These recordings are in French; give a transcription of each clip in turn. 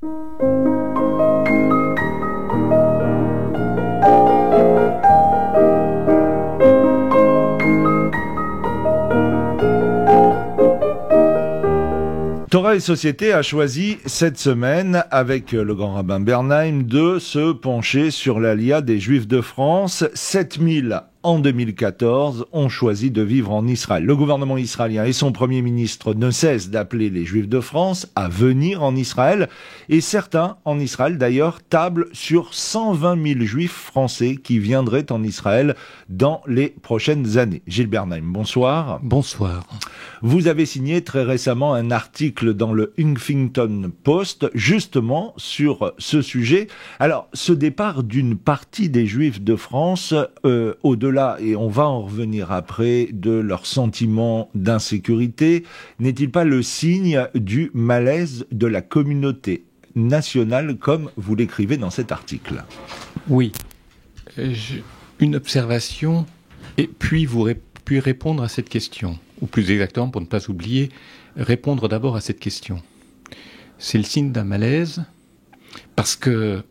Torah et Société a choisi cette semaine, avec le grand rabbin Bernheim, de se pencher sur l'Aliyah des Juifs de France. 7000 en 2014 ont choisi de vivre en Israël. Le gouvernement israélien et son premier ministre ne cessent d'appeler les Juifs de France à venir en Israël. Et certains, en Israël d'ailleurs, tablent sur 120 000 Juifs français qui viendraient en Israël dans les prochaines années. Gilles Bernheim, bonsoir. Bonsoir. Vous avez signé très récemment un article dans le Huffington Post, justement sur ce sujet. Alors, ce départ d'une partie des Juifs de France, au-delà, et on va en revenir après, de leur sentiment d'insécurité, n'est-il pas le signe du malaise de la communauté nationale, comme vous l'écrivez dans cet article? Oui. Une observation, et puis répondre à cette question. Ou plus exactement, pour ne pas oublier, répondre d'abord à cette question. C'est le signe d'un malaise, parce que,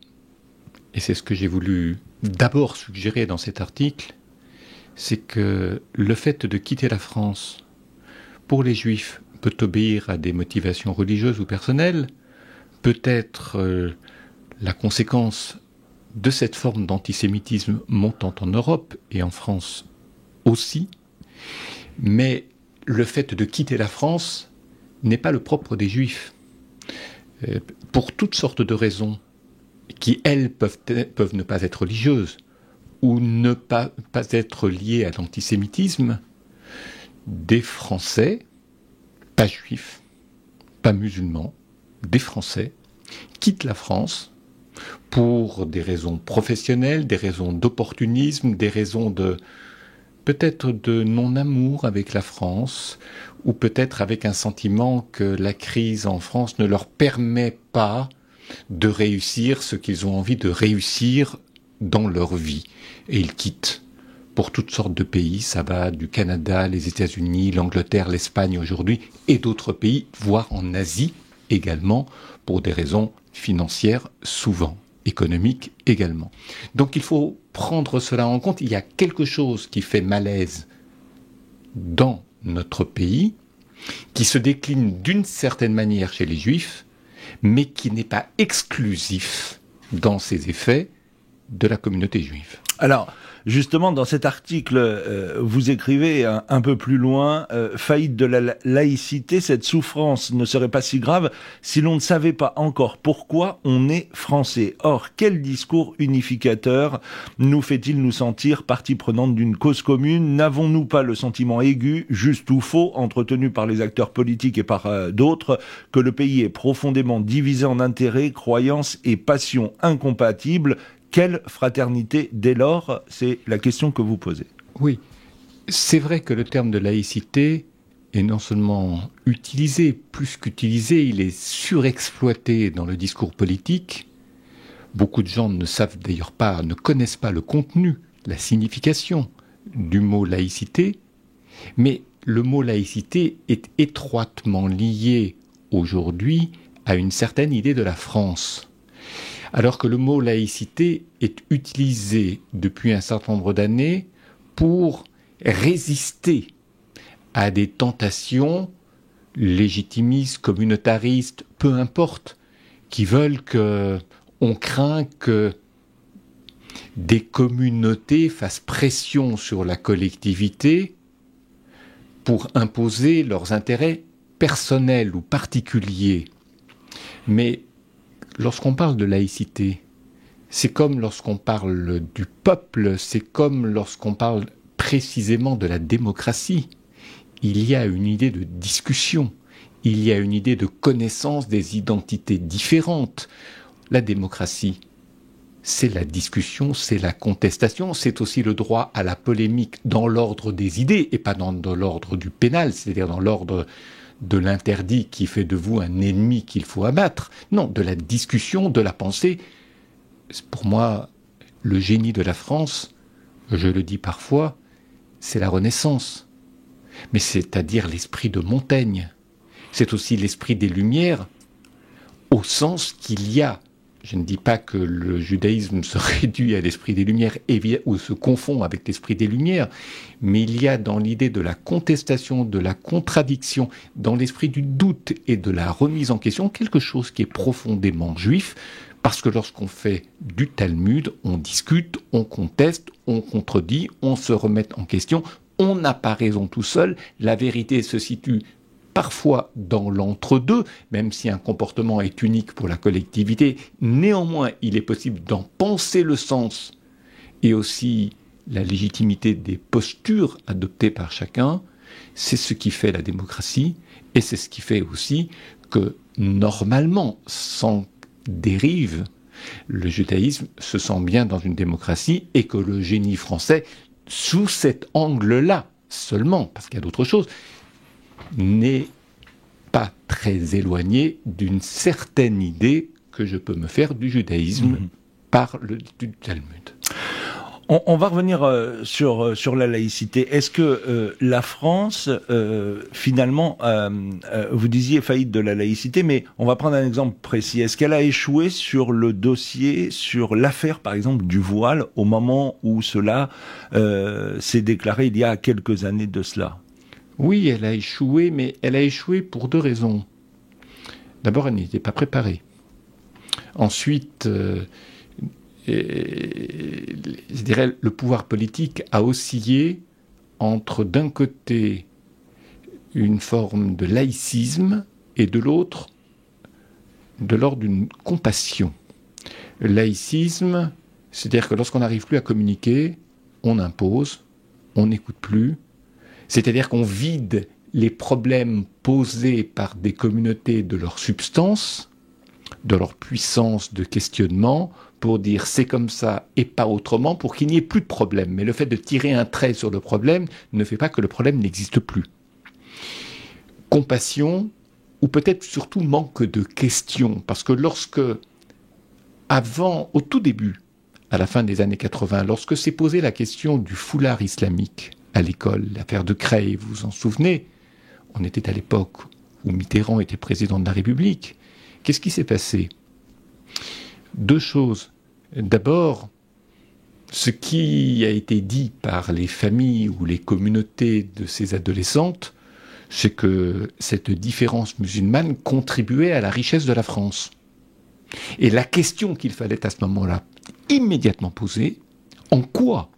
et c'est ce que j'ai voulu d'abord suggérer dans cet article, c'est que le fait de quitter la France, pour les Juifs, peut obéir à des motivations religieuses ou personnelles, peut être la conséquence de cette forme d'antisémitisme montant en Europe et en France aussi, mais le fait de quitter la France n'est pas le propre des Juifs. Pour toutes sortes de raisons qui, elles, peuvent ne pas être religieuses ou ne pas être liées à l'antisémitisme, des Français, pas juifs, pas musulmans, des Français, quittent la France pour des raisons professionnelles, des raisons d'opportunisme, des raisons peut-être de non-amour avec la France, ou peut-être avec un sentiment que la crise en France ne leur permet pas de réussir ce qu'ils ont envie de réussir dans leur vie. Et ils quittent pour toutes sortes de pays. Ça va du Canada, les États-Unis, l'Angleterre, l'Espagne aujourd'hui, et d'autres pays, voire en Asie également, pour des raisons financières souvent, économiques également. Donc il faut prendre cela en compte. Il y a quelque chose qui fait malaise dans notre pays, qui se décline d'une certaine manière chez les Juifs, mais qui n'est pas exclusif dans ses effets de la communauté juive. Alors, justement, dans cet article, vous écrivez un peu plus loin, faillite de la laïcité, cette souffrance ne serait pas si grave si l'on ne savait pas encore pourquoi on est français. Or, quel discours unificateur nous fait-il nous sentir partie prenante d'une cause commune? N'avons-nous pas le sentiment aigu, juste ou faux, entretenu par les acteurs politiques et par d'autres, que le pays est profondément divisé en intérêts, croyances et passions incompatibles? Quelle fraternité dès lors? C'est la question que vous posez. Oui, c'est vrai que le terme de laïcité est non seulement utilisé, plus qu'utilisé, il est surexploité dans le discours politique. Beaucoup de gens ne savent d'ailleurs pas, ne connaissent pas le contenu, la signification du mot laïcité, mais le mot laïcité est étroitement lié aujourd'hui à une certaine idée de la France. Alors que le mot laïcité est utilisé depuis un certain nombre d'années pour résister à des tentations légitimistes, communautaristes, peu importe, qui veulent on craint que des communautés fassent pression sur la collectivité pour imposer leurs intérêts personnels ou particuliers. Mais lorsqu'on parle de laïcité, c'est comme lorsqu'on parle du peuple, c'est comme lorsqu'on parle précisément de la démocratie. Il y a une idée de discussion, il y a une idée de connaissance des identités différentes. La démocratie, c'est la discussion, c'est la contestation, c'est aussi le droit à la polémique dans l'ordre des idées et pas dans l'ordre du pénal, c'est-à-dire dans l'ordre de l'interdit qui fait de vous un ennemi qu'il faut abattre. Non, de la discussion, de la pensée. Pour moi, le génie de la France, je le dis parfois, c'est la Renaissance. Mais c'est-à-dire l'esprit de Montaigne. C'est aussi l'esprit des Lumières, au sens qu'il y a. Je ne dis pas que le judaïsme se réduit à l'esprit des Lumières ou se confond avec l'esprit des Lumières, mais il y a dans l'idée de la contestation, de la contradiction, dans l'esprit du doute et de la remise en question, quelque chose qui est profondément juif, parce que lorsqu'on fait du Talmud, on discute, on conteste, on contredit, on se remet en question, on n'a pas raison tout seul, la vérité se situe parfois dans l'entre-deux, même si un comportement est unique pour la collectivité, néanmoins il est possible d'en penser le sens et aussi la légitimité des postures adoptées par chacun. C'est ce qui fait la démocratie et c'est ce qui fait aussi que normalement, sans dérive, le judaïsme se sent bien dans une démocratie et que le génie français, sous cet angle-là seulement, parce qu'il y a d'autres choses, n'est pas très éloigné d'une certaine idée que je peux me faire du judaïsme par du Talmud. On va revenir sur la laïcité. Est-ce que la France, finalement, vous disiez faillite de la laïcité, mais on va prendre un exemple précis. Est-ce qu'elle a échoué sur le dossier, sur l'affaire, par exemple, du voile, au moment où cela s'est déclaré il y a quelques années de cela ? Oui, elle a échoué, mais elle a échoué pour deux raisons. D'abord, elle n'était pas préparée. Ensuite, je dirais, le pouvoir politique a oscillé entre, d'un côté, une forme de laïcisme et de l'autre, de l'ordre d'une compassion. Le laïcisme, c'est-à-dire que lorsqu'on n'arrive plus à communiquer, on impose, on n'écoute plus. C'est-à-dire qu'on vide les problèmes posés par des communautés de leur substance, de leur puissance de questionnement, pour dire c'est comme ça et pas autrement, pour qu'il n'y ait plus de problème. Mais le fait de tirer un trait sur le problème ne fait pas que le problème n'existe plus. Compassion, ou peut-être surtout manque de questions, parce que au tout début, à la fin des années 80, lorsque s'est posée la question du foulard islamique, à l'école, l'affaire de Creil, vous vous en souvenez ? On était à l'époque où Mitterrand était président de la République. Qu'est-ce qui s'est passé ? Deux choses. D'abord, ce qui a été dit par les familles ou les communautés de ces adolescentes, c'est que cette différence musulmane contribuait à la richesse de la France. Et la question qu'il fallait à ce moment-là immédiatement poser, en quoi ?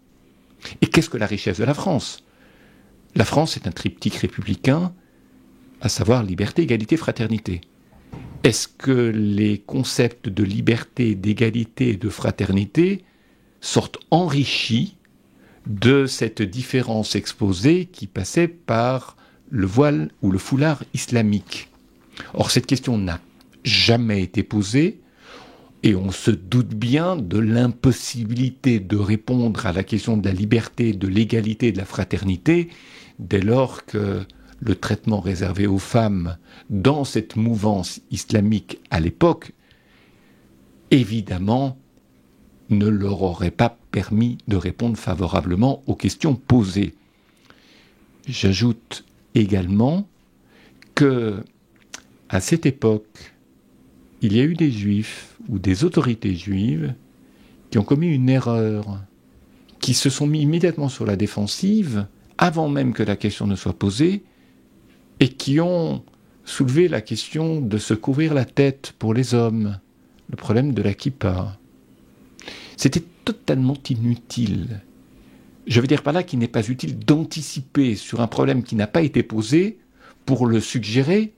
Et qu'est-ce que la richesse de la France ? La France est un triptyque républicain, à savoir liberté, égalité, fraternité. Est-ce que les concepts de liberté, d'égalité et de fraternité sortent enrichis de cette différence exposée qui passait par le voile ou le foulard islamique ? Or, cette question n'a jamais été posée. Et on se doute bien de l'impossibilité de répondre à la question de la liberté, de l'égalité et de la fraternité, dès lors que le traitement réservé aux femmes dans cette mouvance islamique à l'époque, évidemment, ne leur aurait pas permis de répondre favorablement aux questions posées. J'ajoute également que, à cette époque, il y a eu des juifs ou des autorités juives qui ont commis une erreur, qui se sont mis immédiatement sur la défensive, avant même que la question ne soit posée, et qui ont soulevé la question de se couvrir la tête pour les hommes, le problème de la kippa. C'était totalement inutile. Je veux dire par là qu'il n'est pas utile d'anticiper sur un problème qui n'a pas été posé pour le suggérer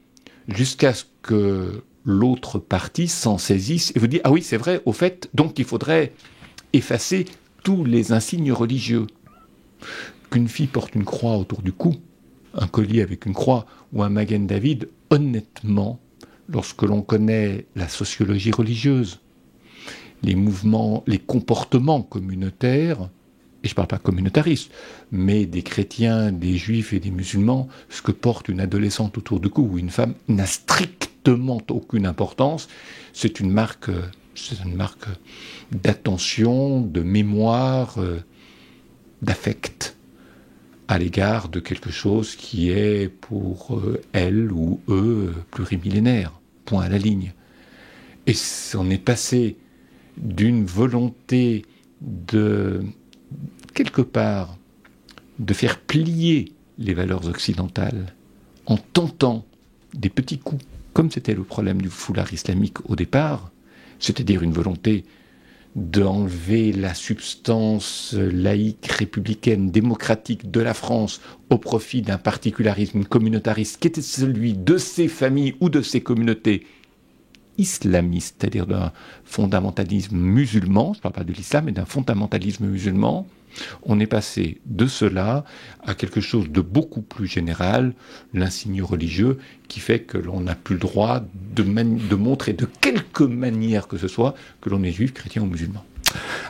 jusqu'à ce que l'autre partie s'en saisisse et vous dit « Ah oui, c'est vrai, au fait, donc il faudrait effacer tous les insignes religieux. » Qu'une fille porte une croix autour du cou, un collier avec une croix ou un Magen David, honnêtement, lorsque l'on connaît la sociologie religieuse, les mouvements, les comportements communautaires, et je ne parle pas communautariste, mais des chrétiens, des juifs et des musulmans, ce que porte une adolescente autour du cou ou une femme n'a strictement aucune importance. C'est une marque d'attention, de mémoire, d'affect à l'égard de quelque chose qui est pour elle ou eux plurimillénaire. Point à la ligne. Et on est passé d'une volonté de, quelque part, de faire plier les valeurs occidentales en tentant des petits coups, comme c'était le problème du foulard islamique au départ, c'est-à-dire une volonté d'enlever la substance laïque, républicaine, démocratique de la France au profit d'un particularisme communautariste qui était celui de ces familles ou de ces communautés islamistes, c'est-à-dire d'un fondamentalisme musulman, je ne parle pas de l'islam, mais d'un fondamentalisme musulman. On est passé de cela à quelque chose de beaucoup plus général, l'insigne religieux, qui fait que l'on n'a plus le droit de montrer de quelque manière que ce soit que l'on est juif, chrétien ou musulman.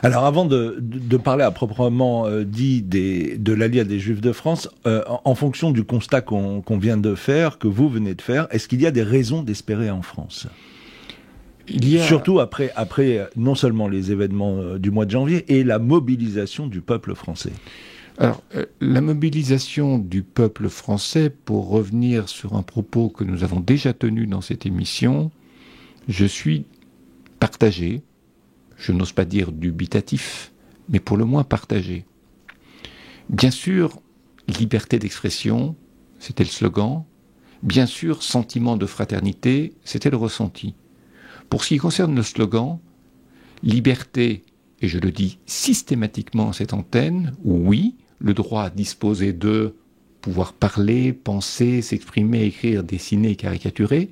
Alors avant de parler à proprement dit de l'Alliance des Juifs de France, en fonction du constat qu'on vient de faire, que vous venez de faire, est-ce qu'il y a des raisons d'espérer en France ? Surtout après non seulement les événements du mois de janvier et la mobilisation du peuple français. Alors, la mobilisation du peuple français, pour revenir sur un propos que nous avons déjà tenu dans cette émission, je suis partagé, je n'ose pas dire dubitatif, mais pour le moins partagé. Bien sûr, liberté d'expression, c'était le slogan. Bien sûr, sentiment de fraternité, c'était le ressenti. Pour ce qui concerne le slogan, liberté, et je le dis systématiquement à cette antenne, oui, le droit à disposer de pouvoir parler, penser, s'exprimer, écrire, dessiner, caricaturer,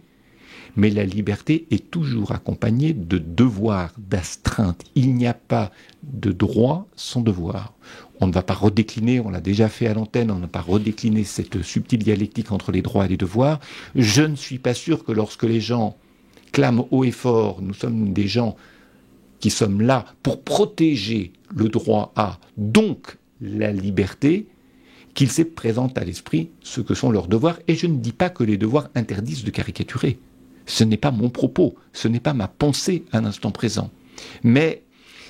mais la liberté est toujours accompagnée de devoirs, d'astreintes. Il n'y a pas de droit sans devoir. On ne va pas redécliner, on l'a déjà fait à l'antenne, on n'a pas redécliné cette subtile dialectique entre les droits et les devoirs. Je ne suis pas sûr que lorsque les gens clament haut et fort, nous sommes des gens qui sommes là pour protéger le droit à, donc la liberté, qu'ils se présentent à l'esprit ce que sont leurs devoirs. Et je ne dis pas que les devoirs interdisent de caricaturer. Ce n'est pas mon propos, ce n'est pas ma pensée à l'instant présent. Mais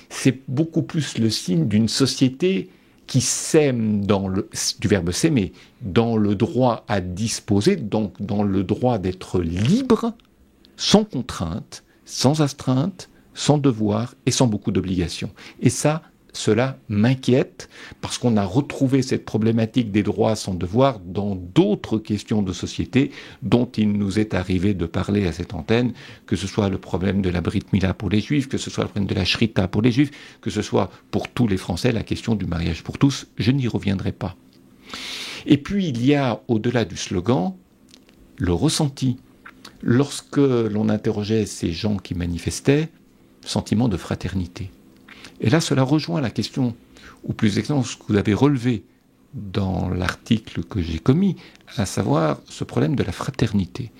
c'est beaucoup plus le signe d'une société qui sème du verbe s'aimer, dans le droit à disposer, donc dans le droit d'être libre, sans contrainte, sans astreinte, sans devoir et sans beaucoup d'obligations. Et cela m'inquiète parce qu'on a retrouvé cette problématique des droits sans devoir dans d'autres questions de société dont il nous est arrivé de parler à cette antenne, que ce soit le problème de la Brit Mila pour les Juifs, que ce soit le problème de la Shrita pour les Juifs, que ce soit pour tous les Français la question du mariage pour tous. Je n'y reviendrai pas. Et puis il y a, au-delà du slogan, le ressenti. Lorsque l'on interrogeait ces gens qui manifestaient, sentiment de fraternité. Et là, cela rejoint la question, ou plus exactement ce que vous avez relevé dans l'article que j'ai commis, à savoir ce problème de la fraternité.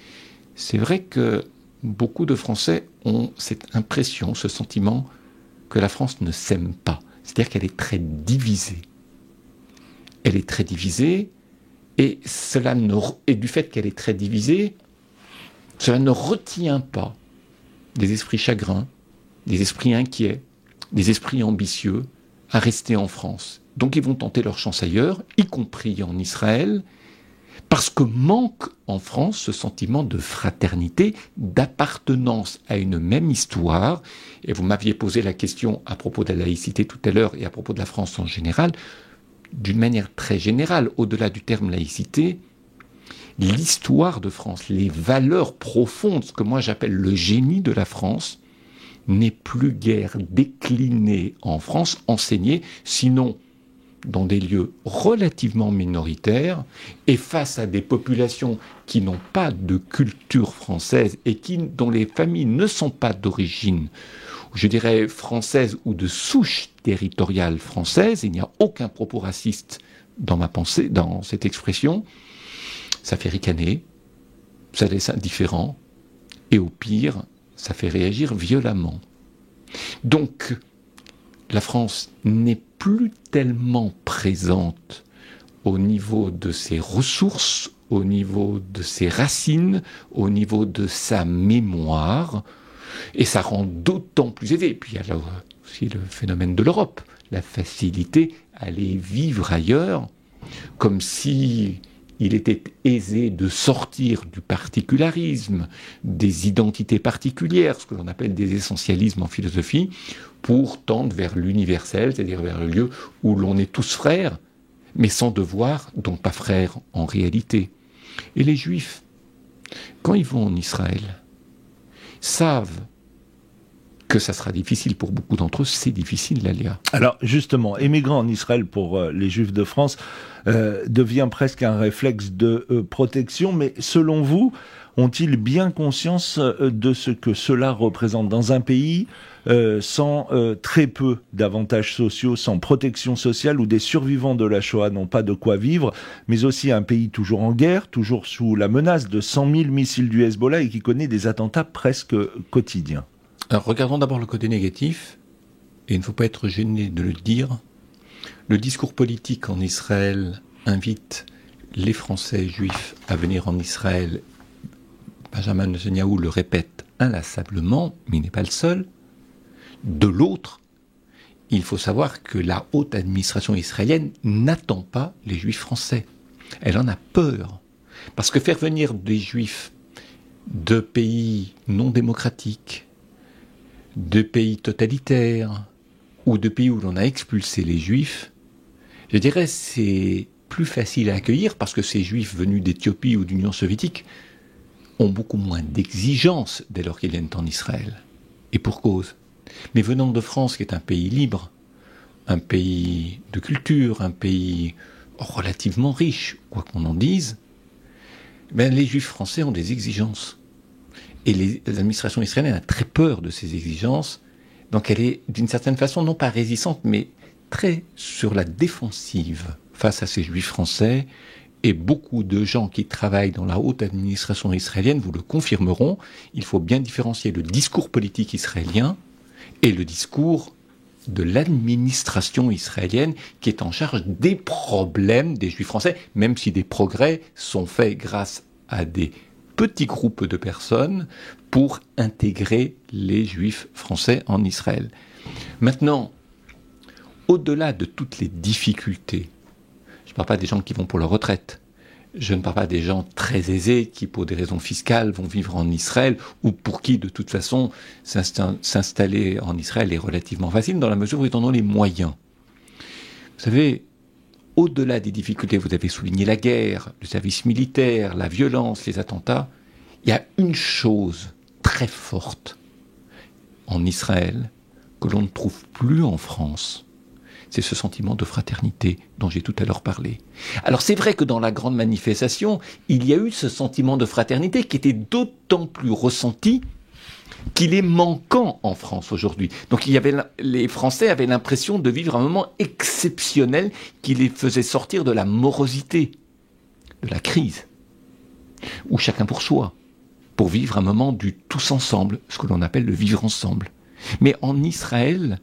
C'est vrai que beaucoup de Français ont cette impression, ce sentiment, que la France ne s'aime pas. C'est-à-dire qu'elle est très divisée. Elle est très divisée, et du fait qu'elle est très divisée, cela ne retient pas des esprits chagrins, des esprits inquiets, des esprits ambitieux à rester en France. Donc ils vont tenter leur chance ailleurs, y compris en Israël, parce que manque en France ce sentiment de fraternité, d'appartenance à une même histoire. Et vous m'aviez posé la question à propos de la laïcité tout à l'heure et à propos de la France en général. D'une manière très générale, au-delà du terme laïcité, l'histoire de France, les valeurs profondes, ce que moi j'appelle le génie de la France, n'est plus guère décliné en France, enseigné, sinon dans des lieux relativement minoritaires et face à des populations qui n'ont pas de culture française et dont les familles ne sont pas d'origine, je dirais française ou de souche territoriale française. Il n'y a aucun propos raciste dans ma pensée, dans cette expression. Ça fait ricaner, ça laisse indifférent, et au pire, ça fait réagir violemment. Donc, la France n'est plus tellement présente au niveau de ses ressources, au niveau de ses racines, au niveau de sa mémoire, et ça rend d'autant plus aisé. Et puis il y a là aussi le phénomène de l'Europe, la facilité à aller vivre ailleurs, comme si il était aisé de sortir du particularisme, des identités particulières, ce que l'on appelle des essentialismes en philosophie, pour tendre vers l'universel, c'est-à-dire vers le lieu où l'on est tous frères, mais sans devoir, donc pas frères en réalité. Et les Juifs, quand ils vont en Israël, savent que ça sera difficile pour beaucoup d'entre eux, c'est difficile l'aléa. Alors justement, émigrer en Israël pour les Juifs de France devient presque un réflexe de protection, mais selon vous, ont-ils bien conscience de ce que cela représente dans un pays sans très peu d'avantages sociaux, sans protection sociale, où des survivants de la Shoah n'ont pas de quoi vivre, mais aussi un pays toujours en guerre, toujours sous la menace de 100 000 missiles du Hezbollah et qui connaît des attentats presque quotidiens? Alors, regardons d'abord le côté négatif, et il ne faut pas être gêné de le dire. Le discours politique en Israël invite les Français juifs à venir en Israël. Benjamin Netanyahou le répète inlassablement, mais il n'est pas le seul. De l'autre, il faut savoir que la haute administration israélienne n'attend pas les juifs français. Elle en a peur. Parce que faire venir des juifs de pays non démocratiques, de pays totalitaires ou de pays où l'on a expulsé les juifs, je dirais c'est plus facile à accueillir parce que ces juifs venus d'Éthiopie ou d'Union soviétique ont beaucoup moins d'exigences dès lors qu'ils viennent en Israël. Et pour cause. Mais venant de France, qui est un pays libre, un pays de culture, un pays relativement riche, quoi qu'on en dise, ben les juifs français ont des exigences. Et l'administration israélienne a très peur de ces exigences. Donc elle est, d'une certaine façon, non pas résistante, mais très sur la défensive face à ces juifs français. Et beaucoup de gens qui travaillent dans la haute administration israélienne vous le confirmeront. Il faut bien différencier le discours politique israélien et le discours de l'administration israélienne qui est en charge des problèmes des juifs français, même si des progrès sont faits grâce à des petits groupes de personnes pour intégrer les juifs français en Israël. Maintenant, au-delà de toutes les difficultés, je ne parle pas des gens qui vont pour leur retraite, je ne parle pas des gens très aisés qui, pour des raisons fiscales, vont vivre en Israël ou pour qui, de toute façon, s'installer en Israël est relativement facile dans la mesure où ils en ont les moyens. Vous savez, au-delà des difficultés, vous avez souligné la guerre, le service militaire, la violence, les attentats. Il y a une chose très forte en Israël que l'on ne trouve plus en France. C'est ce sentiment de fraternité dont j'ai tout à l'heure parlé. Alors c'est vrai que dans la grande manifestation, il y a eu ce sentiment de fraternité qui était d'autant plus ressenti qu'il est manquant en France aujourd'hui. Donc les Français avaient l'impression de vivre un moment exceptionnel qui les faisait sortir de la morosité, de la crise, ou chacun pour soi, pour vivre un moment du tous ensemble, ce que l'on appelle le vivre ensemble. Mais en Israël,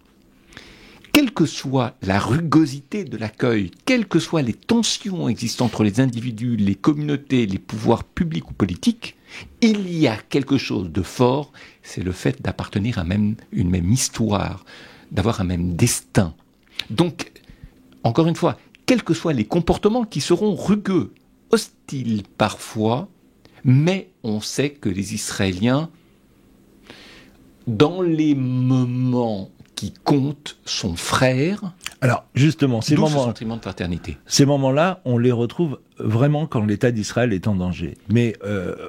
quelle que soit la rugosité de l'accueil, quelles que soient les tensions existantes entre les individus, les communautés, les pouvoirs publics ou politiques, il y a quelque chose de fort, c'est le fait d'appartenir à une même histoire, d'avoir un même destin. Donc, encore une fois, quels que soient les comportements qui seront rugueux, hostiles parfois, mais on sait que les Israéliens, dans les moments qui comptent, sont frères. Alors, justement, ce sentiment de fraternité. Ces moments-là, on les retrouve vraiment quand l'État d'Israël est en danger. Mais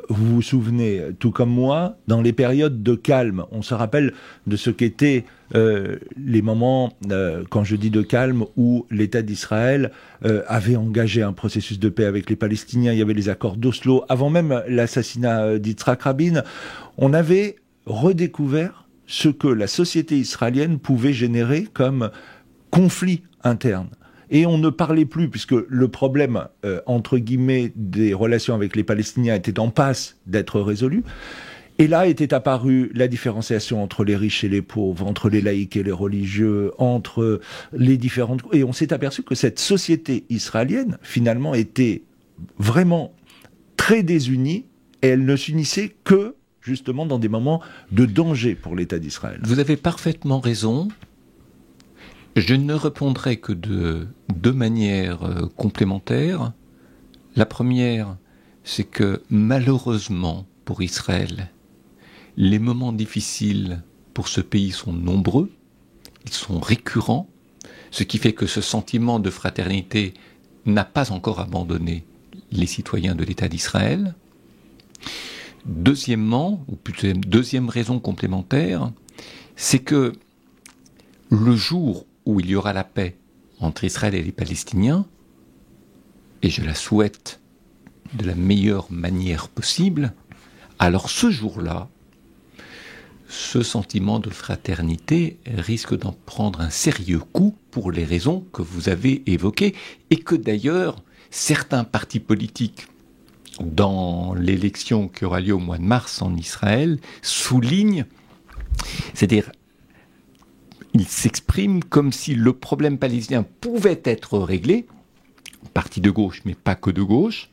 vous vous souvenez, tout comme moi, dans les périodes de calme, on se rappelle de ce qu'étaient les moments, quand je dis de calme, où l'État d'Israël avait engagé un processus de paix avec les Palestiniens. Il y avait les accords d'Oslo. Avant même l'assassinat d'Yitzhak Rabin, on avait redécouvert ce que la société israélienne pouvait générer comme conflit interne. Et on ne parlait plus, puisque le problème, entre guillemets, des relations avec les Palestiniens était en passe d'être résolu. Et là était apparue la différenciation entre les riches et les pauvres, entre les laïcs et les religieux, entre les différentes... Et on s'est aperçu que cette société israélienne, finalement, était vraiment très désunie, et elle ne s'unissait que justement dans des moments de danger pour l'État d'Israël. Vous avez parfaitement raison. Je ne répondrai que de deux manières complémentaires. La première, c'est que malheureusement pour Israël, les moments difficiles pour ce pays sont nombreux, ils sont récurrents, ce qui fait que ce sentiment de fraternité n'a pas encore abandonné les citoyens de l'État d'Israël. Deuxièmement, ou plutôt deuxième raison complémentaire, c'est que le jour où il y aura la paix entre Israël et les Palestiniens, et je la souhaite de la meilleure manière possible, alors ce jour-là, ce sentiment de fraternité risque d'en prendre un sérieux coup pour les raisons que vous avez évoquées, et que d'ailleurs certains partis politiques dans l'élection qui aura lieu au mois de mars en Israël soulignent, c'est-à-dire ils s'expriment comme si le problème palestinien pouvait être réglé, parti de gauche mais pas que de gauche,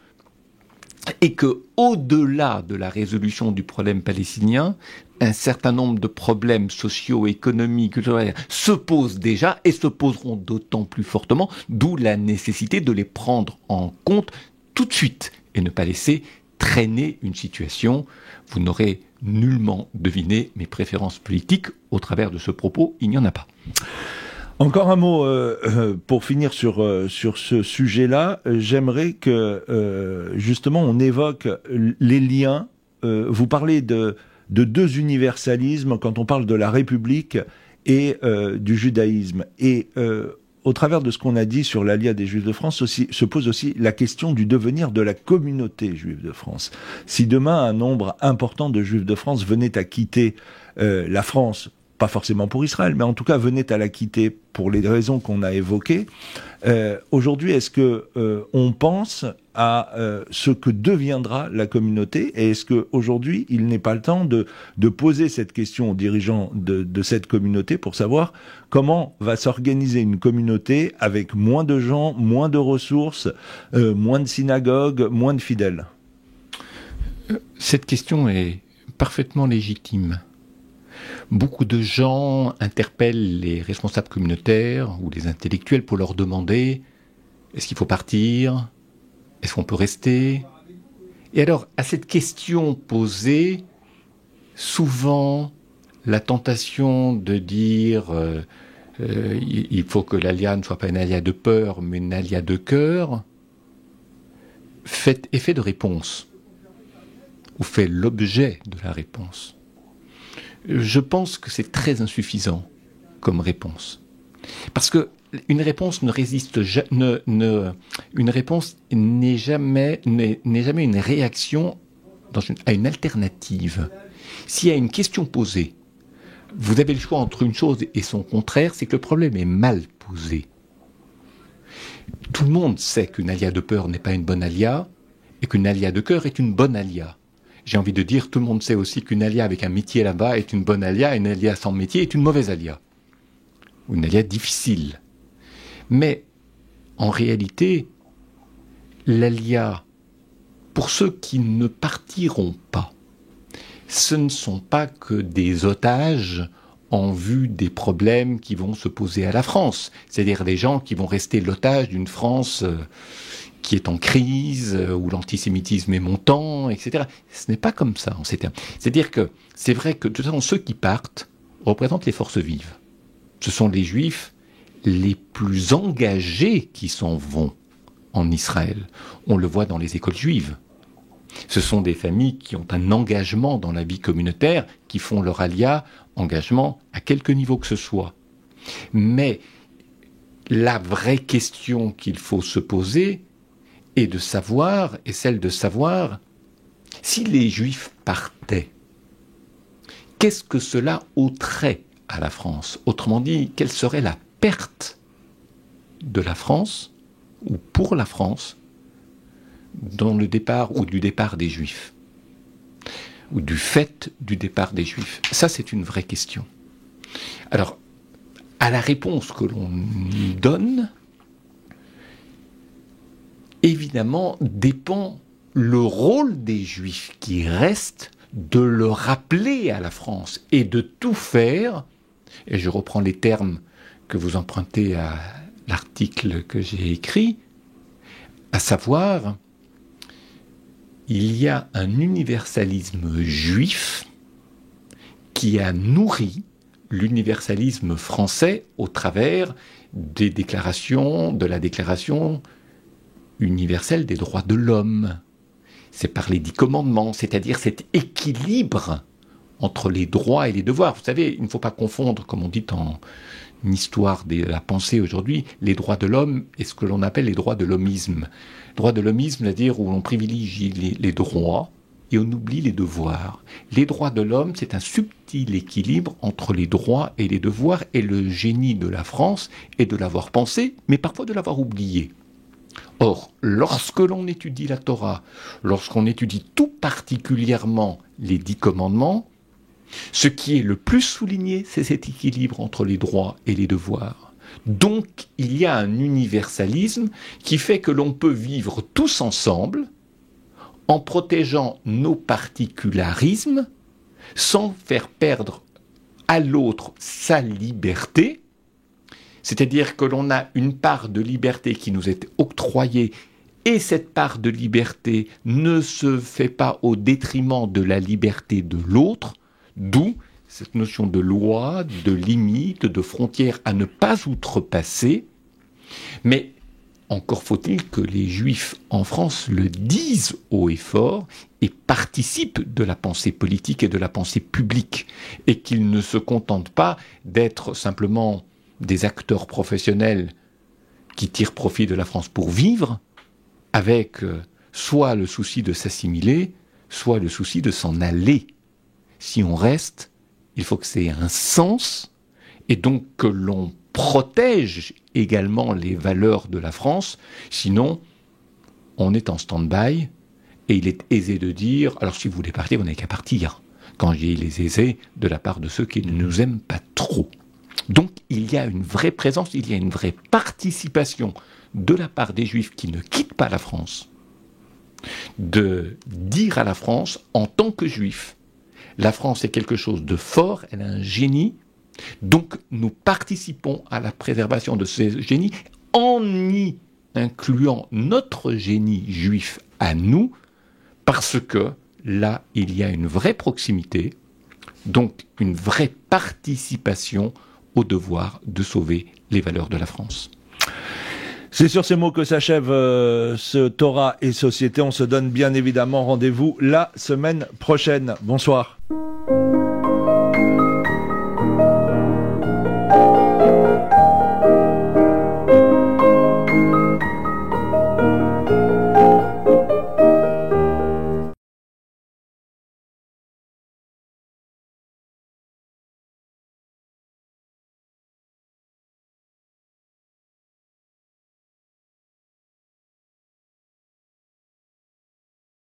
et que au-delà de la résolution du problème palestinien, un certain nombre de problèmes sociaux, économiques, culturels se posent déjà et se poseront d'autant plus fortement, d'où la nécessité de les prendre en compte tout de suite et ne pas laisser traîner une situation. Vous n'aurez nullement deviné mes préférences politiques au travers de ce propos, il n'y en a pas. Encore un mot pour finir sur ce sujet-là. J'aimerais que justement on évoque les liens. Vous parlez de deux universalismes quand on parle de la République et du judaïsme. Et au travers de ce qu'on a dit sur l'Alia des Juifs de France, se pose aussi la question du devenir de la communauté juive de France. Si demain un nombre important de Juifs de France venait à quitter la France, pas forcément pour Israël, mais en tout cas venait à la quitter pour les raisons qu'on a évoquées. Aujourd'hui, est-ce que on pense à ce que deviendra la communauté, et est-ce qu'aujourd'hui, il n'est pas le temps de poser cette question aux dirigeants de cette communauté pour savoir comment va s'organiser une communauté avec moins de gens, moins de ressources, moins de synagogues, moins de fidèles? Cette question est parfaitement légitime. Beaucoup de gens interpellent les responsables communautaires ou les intellectuels pour leur demander « Est-ce qu'il faut partir ? Est-ce qu'on peut rester ?» Et alors, à cette question posée, souvent, la tentation de dire il faut que l'Alia ne soit pas une Alia de peur, mais une Alia de cœur, fait effet de réponse, ou fait l'objet de la réponse. Je pense que c'est très insuffisant comme réponse. Parce que une réponse une réponse n'est jamais une réaction à une alternative. S'il y a une question posée, vous avez le choix entre une chose et son contraire, c'est que le problème est mal posé. Tout le monde sait qu'une alia de peur n'est pas une bonne alia et qu'une alia de cœur est une bonne alia. J'ai envie de dire, tout le monde sait aussi qu'une alia avec un métier là-bas est une bonne alia, et une alia sans métier est une mauvaise alia. Ou une alia difficile. Mais, en réalité, l'alia, pour ceux qui ne partiront pas, ce ne sont pas que des otages en vue des problèmes qui vont se poser à la France. C'est-à-dire des gens qui vont rester l'otage d'une France qui est en crise, où l'antisémitisme est montant, etc. Ce n'est pas comme ça en ces termes. C'est-à-dire que c'est vrai que de toute façon, ceux qui partent représentent les forces vives. Ce sont les Juifs les plus engagés qui s'en vont en Israël. On le voit dans les écoles juives. Ce sont des familles qui ont un engagement dans la vie communautaire, qui font leur alia, engagement à quelque niveau que ce soit. Mais la vraie question qu'il faut se poser est celle de savoir si les Juifs partaient, qu'est-ce que cela ôterait à la France? Autrement dit, quelle serait la perte de la France, ou pour la France, dans le départ ou du départ des Juifs, ou du fait du départ des Juifs? Ça, c'est une vraie question. Alors, à la réponse que l'on donne, évidemment, dépend le rôle des Juifs qui restent de le rappeler à la France et de tout faire, et je reprends les termes que vous empruntez à l'article que j'ai écrit, à savoir il y a un universalisme juif qui a nourri l'universalisme français au travers de la déclaration universelle des droits de l'homme. C'est par les 10 commandements, c'est-à-dire cet équilibre entre les droits et les devoirs. Vous savez, il ne faut pas confondre, comme on dit en histoire de la pensée aujourd'hui, les droits de l'homme et ce que l'on appelle les droits de l'hommisme. Droits de l'hommisme, c'est-à-dire où l'on privilégie les droits et on oublie les devoirs. Les droits de l'homme, c'est un subtil équilibre entre les droits et les devoirs, et le génie de la France est de l'avoir pensé, mais parfois de l'avoir oublié. Or, lorsque l'on étudie la Torah, lorsqu'on étudie tout particulièrement les 10 commandements, ce qui est le plus souligné, c'est cet équilibre entre les droits et les devoirs. Donc, il y a un universalisme qui fait que l'on peut vivre tous ensemble en protégeant nos particularismes sans faire perdre à l'autre sa liberté. C'est-à-dire que l'on a une part de liberté qui nous est octroyée et cette part de liberté ne se fait pas au détriment de la liberté de l'autre, d'où cette notion de loi, de limite, de frontière à ne pas outrepasser. Mais encore faut-il que les Juifs en France le disent haut et fort et participent de la pensée politique et de la pensée publique, et qu'ils ne se contentent pas d'être simplement des acteurs professionnels qui tirent profit de la France pour vivre, avec soit le souci de s'assimiler, soit le souci de s'en aller. Si on reste, il faut que c'est un sens, et donc que l'on protège également les valeurs de la France, sinon on est en stand-by, et il est aisé de dire, alors si vous voulez partir, vous n'avez qu'à partir, quand j'ai les aisés de la part de ceux qui ne nous aiment pas trop. Donc il y a une vraie présence, il y a une vraie participation de la part des Juifs qui ne quittent pas la France, de dire à la France, en tant que Juifs, la France est quelque chose de fort, elle a un génie, donc nous participons à la préservation de ce génie en y incluant notre génie juif à nous, parce que là, il y a une vraie proximité, donc une vraie participation au devoir de sauver les valeurs de la France. C'est sur ces mots que s'achève ce Torah et Société. On se donne bien évidemment rendez-vous la semaine prochaine. Bonsoir.